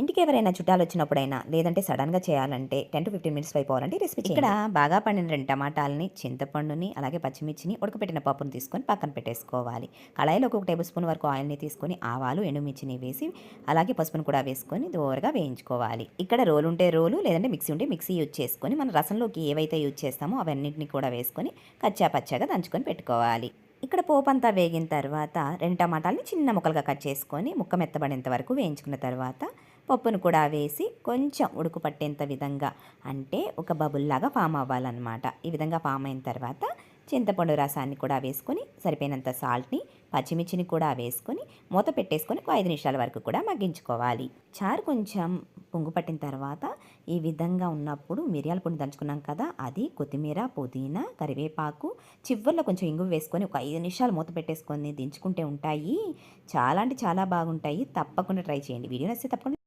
ఇంటికి ఎవరైనా చుట్టాలు వచ్చినప్పుడైనా లేదంటే సడన్గా చేయాలంటే 10 to 15 మినిట్స్ అయిపోవాలంటే రెసిపీ ఇక్కడ బాగా పండిన 2 టమాటాలని, చింతపండుని, అలాగే పచ్చిమిర్చిని, ఉడకపెట్టిన పప్పును తీసుకొని పక్కన పెట్టేసుకోవాలి. కళాయిలో ఒక టేబుల్ స్పూన్ వరకు ఆయిల్ని తీసుకొని ఆవాలు, ఎండుమిర్చిని వేసి అలాగే పసుపును కూడా వేసుకొని దోరగా వేయించుకోవాలి. ఇక్కడ రోలు ఉంటే రోలు, లేదంటే మిక్సీ ఉంటే మిక్సీ యూజ్ చేసుకొని మన రసంలోకి ఏవైతే యూజ్ చేస్తామో అవన్నింటినీ కూడా వేసుకొని కచ్చా పచ్చాగా దంచుకొని పెట్టుకోవాలి. ఇక్కడ పోపంతా వేగిన తర్వాత 2 టమాటాలని చిన్న ముక్కలుగా కట్ చేసుకొని ముక్క మెత్తబడేంత వరకు వేయించుకున్న తర్వాత పప్పును కూడా వేసి కొంచెం ఉడుకు పట్టేంత విధంగా, అంటే ఒక బబుల్లాగా ఫామ్ అవ్వాలన్నమాట. ఈ విధంగా ఫామ్ అయిన తర్వాత చింతపండు రసాన్ని కూడా వేసుకొని సరిపోయినంత సాల్ట్ని, పచ్చిమిర్చిని కూడా వేసుకొని మూత పెట్టేసుకొని ఒక 5 నిమిషాల వరకు కూడా మగ్గించుకోవాలి. చారు కొంచెం పొంగు పట్టిన తర్వాత ఈ విధంగా ఉన్నప్పుడు మిరియాల పొడి దంచుకున్నాం కదా, అది కొత్తిమీర, పుదీనా, కరివేపాకు, చివర్లో కొంచెం ఇంగువ వేసుకొని ఒక 5 నిమిషాలు మూత పెట్టేసుకొని దించుకుంటే ఉంటాయి. చాలా అంటే చాలా బాగుంటాయి. తప్పకుండా ట్రై చేయండి. వీడియో నచ్చితే తప్పకుండా